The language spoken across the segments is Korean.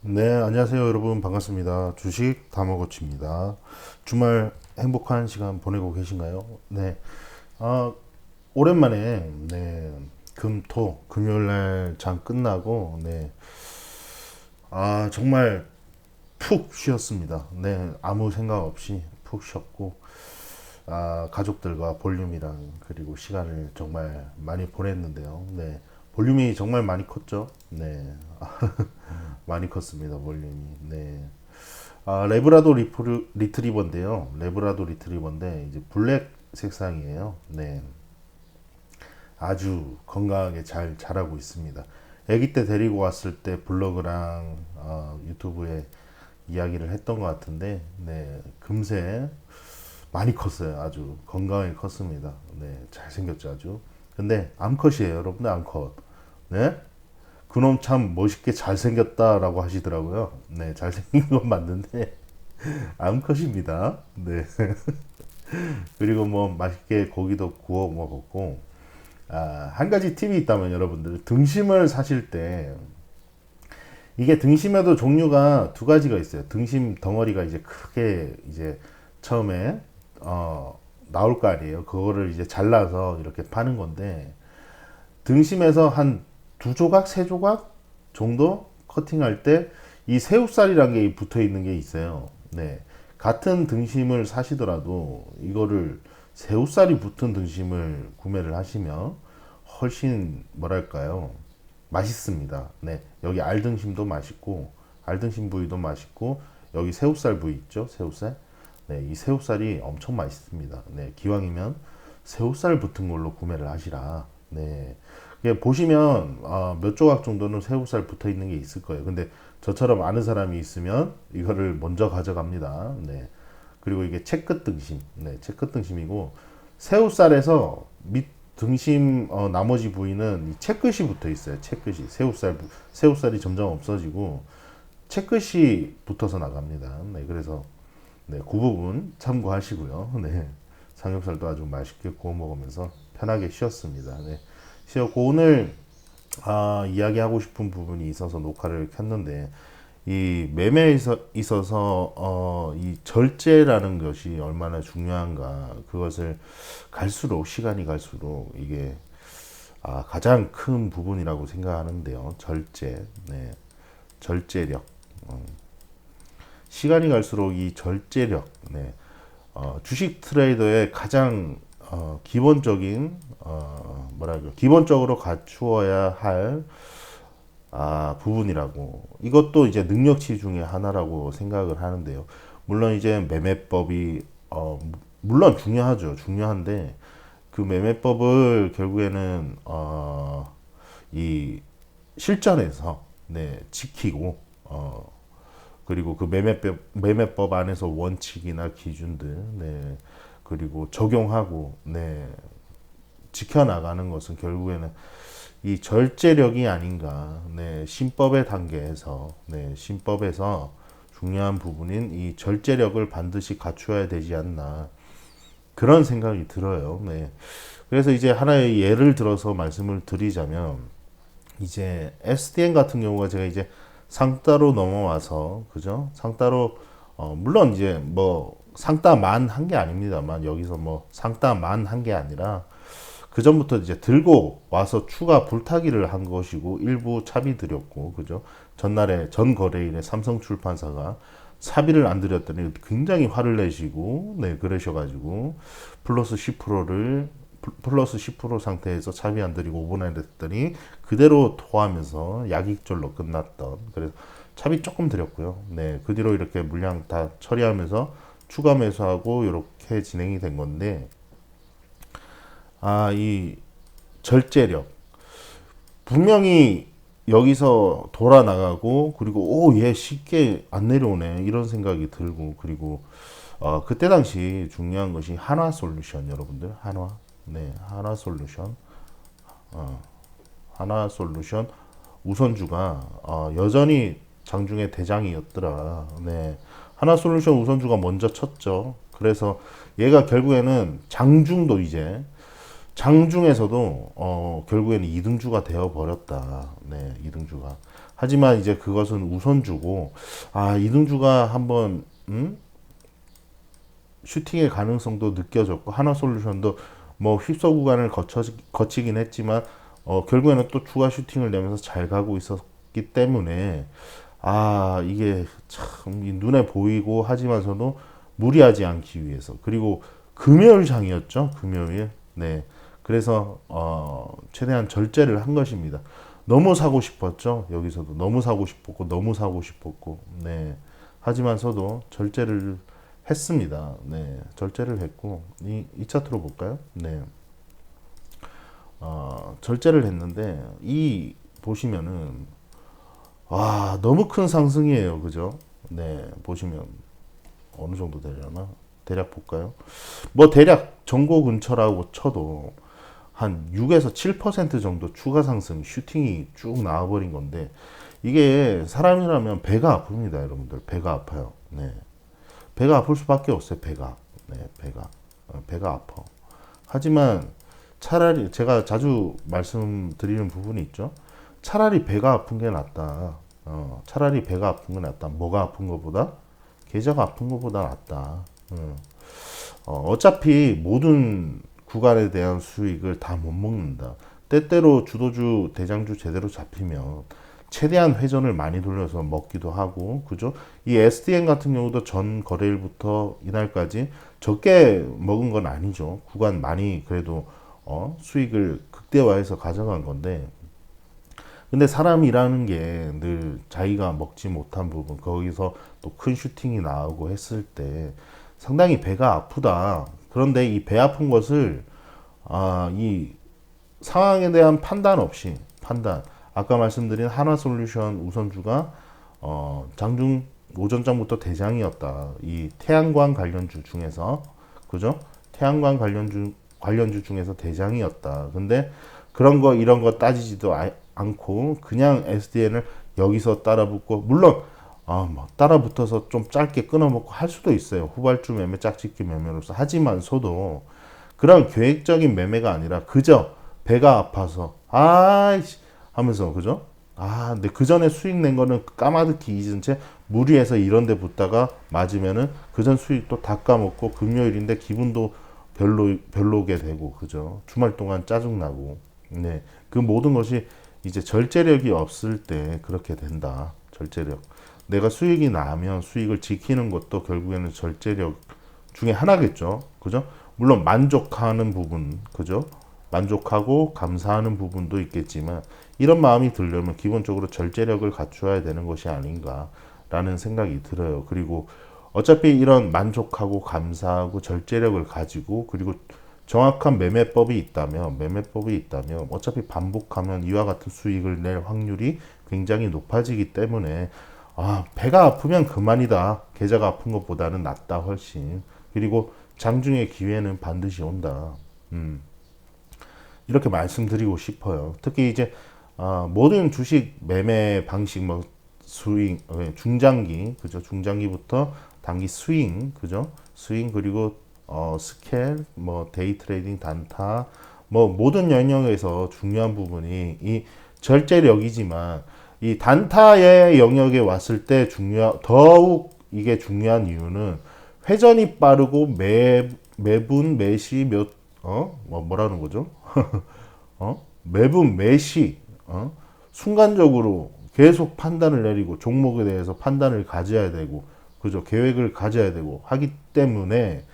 네, 안녕하세요, 여러분. 반갑습니다. 주식 다먹어치입니다. 주말 행복한 시간 보내고 계신가요? 네. 아, 오랜만에, 네, 금요일 날 장 끝나고, 네. 정말 푹 쉬었습니다. 네, 아무 생각 없이 푹 쉬었고, 가족들과 볼륨이랑 그리고 시간을 정말 많이 보냈는데요. 네. 볼륨이 정말 많이 컸죠? 네. 많이 컸습니다, 볼륨이. 네. 레브라도 리트리버인데요. 레브라도 리트리버인데 이제 블랙 색상이에요. 네. 아주 건강하게 잘 자라고 있습니다. 아기 때 데리고 왔을 때 블로그랑 유튜브에 이야기를 했던 것 같은데, 네. 금세 많이 컸어요. 아주 건강하게 컸습니다. 네. 잘생겼죠, 아주. 근데 암컷이에요, 여러분들. 암컷. 네. 그놈 참 멋있게 잘생겼다라고 하시더라고요. 네, 잘생긴 건 맞는데 암컷입니다. 네. 그리고 뭐 맛있게 고기도 구워 먹었고, 한 가지 팁이 있다면 여러분들 등심을 사실 때 이게 등심에도 종류가 두 가지가 있어요. 등심 덩어리가 이제 크게 이제 처음에 나올 거 아니에요. 그거를 이제 잘라서 이렇게 파는 건데, 등심에서 한 두 조각, 세 조각 정도 커팅할 때 이 새우살이라는 게 붙어 있는 게 있어요. 네. 같은 등심을 사시더라도 이거를 새우살이 붙은 등심을 구매를 하시면 훨씬 뭐랄까요? 맛있습니다. 네. 여기 알등심도 맛있고, 알등심 부위도 맛있고, 여기 새우살 부위 있죠? 새우살. 네. 이 새우살이 엄청 맛있습니다. 네. 기왕이면 새우살 붙은 걸로 구매를 하시라. 네. 예, 보시면 몇 조각 정도는 새우살 붙어 있는 게 있을 거예요. 근데 저처럼 아는 사람이 있으면 이거를 먼저 가져갑니다. 네. 그리고 이게 채끝 등심, 네, 채끝 등심이고 새우살에서 밑 등심 나머지 부위는 이 채끝이 붙어 있어요. 채끝이 새우살이 점점 없어지고 채끝이 붙어서 나갑니다. 네, 그래서 네, 그 부분 참고하시고요. 네, 삼겹살도 아주 맛있게 구워 먹으면서 편하게 쉬었습니다. 네. 쉬었고 오늘 이야기하고 싶은 부분이 있어서 녹화를 켰는데, 이 매매에 있어서 이 절제라는 것이 얼마나 중요한가, 그것을 갈수록 시간이 갈수록 이게 가장 큰 부분이라고 생각하는데요. 절제, 네, 절제력. 시간이 갈수록 이 절제력, 네, 주식 트레이더의 가장 기본적인 뭐랄까 기본적으로 갖추어야 할 부분이라고, 이것도 이제 능력치 중에 하나라고 생각을 하는데요. 물론 이제 매매법이 물론 중요하죠. 중요한데 그 매매법을 결국에는 이 실전에서 네, 지키고 그리고 그 매매법 안에서 원칙이나 기준들, 네, 그리고 적용하고, 네, 지켜나가는 것은 결국에는 이 절제력이 아닌가. 네, 신법의 단계에서, 네, 신법에서 중요한 부분인 이 절제력을 반드시 갖추어야 되지 않나, 그런 생각이 들어요. 네. 그래서 이제 하나의 예를 들어서 말씀을 드리자면, 이제 SDN 같은 경우가 제가 이제 상따로 넘어와서, 그죠? 상따로 물론 이제 뭐 상따만 한 게 아닙니다만, 여기서 뭐 상따만 한 게 아니라 그 전부터 이제 들고 와서 추가 불타기를 한 것이고, 일부 차비 드렸고, 그죠? 전날에 전 거래일에 삼성출판사가 차비를 안 드렸더니 굉장히 화를 내시고, 네, 그러셔가지고 플러스 10% 상태에서 차비 안 드리고 오버나잇 했더니 그대로 토하면서 약익절로 끝났던, 그래서 차비 조금 드렸고요. 네, 그 뒤로 이렇게 물량 다 처리하면서 추가 매수하고 이렇게 진행이 된 건데, 이 절제력. 분명히 여기서 돌아 나가고, 그리고 얘 쉽게 안 내려오네, 이런 생각이 들고, 그리고 그때 당시 중요한 것이 한화 솔루션, 여러분들. 한화. 네, 한화 솔루션. 한화 솔루션 우선주가 여전히 장중에 대장이었더라. 네. 한화 솔루션 우선주가 먼저 쳤죠. 그래서 얘가 결국에는 장중도 이제 장중에서도 결국에는 2등주가 되어 버렸다. 네, 2등주가. 하지만 이제 그것은 우선주고, 이등주가 한번 슈팅의 가능성도 느껴졌고, 하나솔루션도 뭐 휩싸 구간을 거치긴 했지만 결국에는 또 추가 슈팅을 내면서 잘 가고 있었기 때문에 이게 참 눈에 보이고, 하지만서도 무리하지 않기 위해서, 그리고 금요일장이었죠. 금요일. 네. 그래서 최대한 절제를 한 것입니다. 너무 사고 싶었죠. 여기서도 너무 사고 싶었고, 너무 사고 싶었고, 네. 하지만서도 절제를 했습니다. 네. 절제를 했고, 이 차트로 볼까요? 네. 절제를 했는데, 보시면은, 너무 큰 상승이에요. 그죠? 네. 보시면, 어느 정도 되려나? 대략 볼까요? 뭐, 대략 정고 근처라고 쳐도, 한 6에서 7% 정도 추가 상승, 슈팅이 쭉 나와버린 건데, 이게 사람이라면 배가 아픕니다, 여러분들. 배가 아파요. 네. 배가 아플 수밖에 없어요, 배가. 네, 배가 아파. 하지만 차라리, 제가 자주 말씀드리는 부분이 있죠. 차라리 배가 아픈 게 낫다. 차라리 배가 아픈 게 낫다. 뭐가 아픈 것보다? 계좌가 아픈 것보다 낫다. 어차피 모든 구간에 대한 수익을 다 못 먹는다. 때때로 주도주, 대장주 제대로 잡히면 최대한 회전을 많이 돌려서 먹기도 하고, 그죠? 이 SDN 같은 경우도 전 거래일부터 이날까지 적게 먹은 건 아니죠. 구간 많이 그래도 수익을 극대화해서 가져간 건데, 근데 사람이라는 게 늘 자기가 먹지 못한 부분, 거기서 또 큰 슈팅이 나오고 했을 때 상당히 배가 아프다. 그런데 이 배 아픈 것을 이 상황에 대한 판단 없이, 아까 말씀드린 하나솔루션 우선주가 장중 오전장부터 대장이었다. 이 태양광 관련주 중에서, 그죠? 태양광 관련주 중에서 대장이었다. 근데 그런 거 이런 거 따지지도 않고 그냥 SDN을 여기서 따라붙고, 물론 뭐 따라붙어서 좀 짧게 끊어먹고 할 수도 있어요. 후발주 매매, 짝짓기 매매로서. 하지만서도 그런 계획적인 매매가 아니라 그저 배가 아파서 하면서, 그죠? 근데 그 전에 수익 낸 거는 까마득히 잊은 채 무리해서 이런 데 붙다가 맞으면은 그 전 수익도 다 까먹고, 금요일인데 기분도 별로게 되고, 그죠? 주말 동안 짜증나고. 네. 그 모든 것이 이제 절제력이 없을 때 그렇게 된다. 절제력. 내가 수익이 나면 수익을 지키는 것도 결국에는 절제력 중에 하나겠죠. 그죠? 물론 만족하는 부분, 그죠? 만족하고 감사하는 부분도 있겠지만, 이런 마음이 들려면 기본적으로 절제력을 갖추어야 되는 것이 아닌가라는 생각이 들어요. 그리고 어차피 이런 만족하고 감사하고 절제력을 가지고, 그리고 정확한 매매법이 있다면 어차피 반복하면 이와 같은 수익을 낼 확률이 굉장히 높아지기 때문에, 배가 아프면 그만이다. 계좌가 아픈 것보다는 낫다, 훨씬. 그리고 장중의 기회는 반드시 온다. 이렇게 말씀드리고 싶어요. 특히 이제 모든 주식 매매 방식, 뭐 스윙, 중장기, 그죠? 중장기부터 단기 스윙, 그죠? 스윙, 그리고 스캔, 뭐 데이 트레이딩, 단타, 뭐 모든 영역에서 중요한 부분이 이 절제력이지만, 이 단타의 영역에 왔을 때 더욱 이게 중요한 이유는 회전이 빠르고 매분 매시 뭐라는 거죠? 매분 매시 순간적으로 계속 판단을 내리고 종목에 대해서 판단을 가져야 되고, 그죠? 계획을 가져야 되고 하기 때문에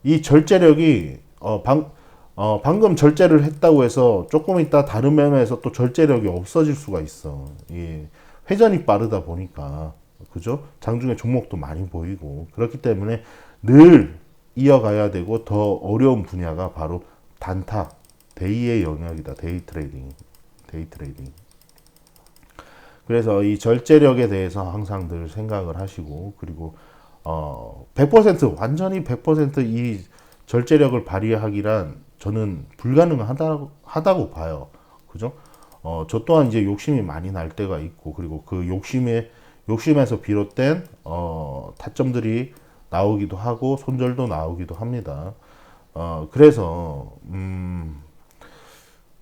이 절제력이 방금 절제를 했다고 해서 조금 있다 다른 매매에서 또 절제력이 없어질 수가 있어. 예. 회전이 빠르다 보니까, 그죠? 장중에 종목도 많이 보이고, 그렇기 때문에 늘 이어가야 되고, 더 어려운 분야가 바로 단타, 데이의 영역이다. 데이 트레이딩. 그래서 이 절제력에 대해서 항상 늘 생각을 하시고, 그리고 100% 완전히 100%이 절제력을 발휘하기란 저는 불가능하다고 봐요. 그죠? 저 또한 이제 욕심이 많이 날 때가 있고, 그리고 그 욕심에서 비롯된 타점들이 나오기도 하고 손절도 나오기도 합니다. 그래서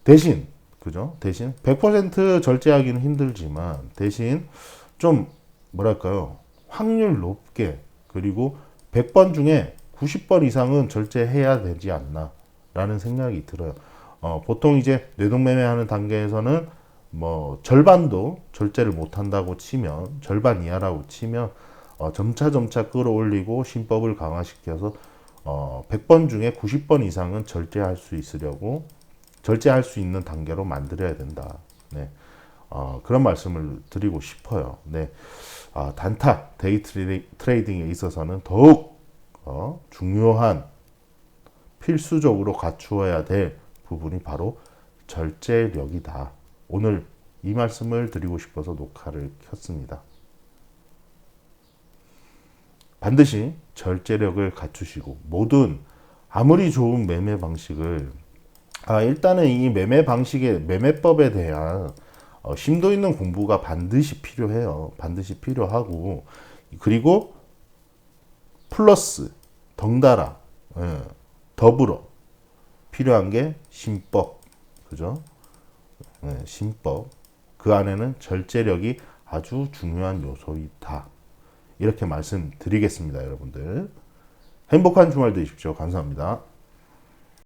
대신 그죠? 대신 100% 절제하기는 힘들지만 대신 좀 뭐랄까요? 확률 높게 그리고 100번 중에 90번 이상은 절제해야 되지 않나 라는 생각이 들어요. 보통 이제 뇌동매매하는 단계에서는 뭐 절반도 절제를 못한다고 치면 절반 이하라고 치면 점차 끌어올리고 신법을 강화시켜서 100번 중에 90번 이상은 절제할 수 있는 단계로 만들어야 된다. 네. 그런 말씀을 드리고 싶어요. 네. 단타 데이 트레이딩에 있어서는 더욱 중요한 필수적으로 갖추어야 될 부분이 바로 절제력이다. 오늘 이 말씀을 드리고 싶어서 녹화를 켰습니다. 반드시 절제력을 갖추시고 모든 아무리 좋은 매매 방식을 일단은 이 매매 방식의 매매법에 대한 심도 있는 공부가 반드시 필요해요. 반드시 필요하고 그리고 플러스 덩달아 더불어 필요한 게 신법, 그죠? 신법 그 안에는 절제력이 아주 중요한 요소이다. 이렇게 말씀드리겠습니다, 여러분들. 행복한 주말 되십시오. 감사합니다.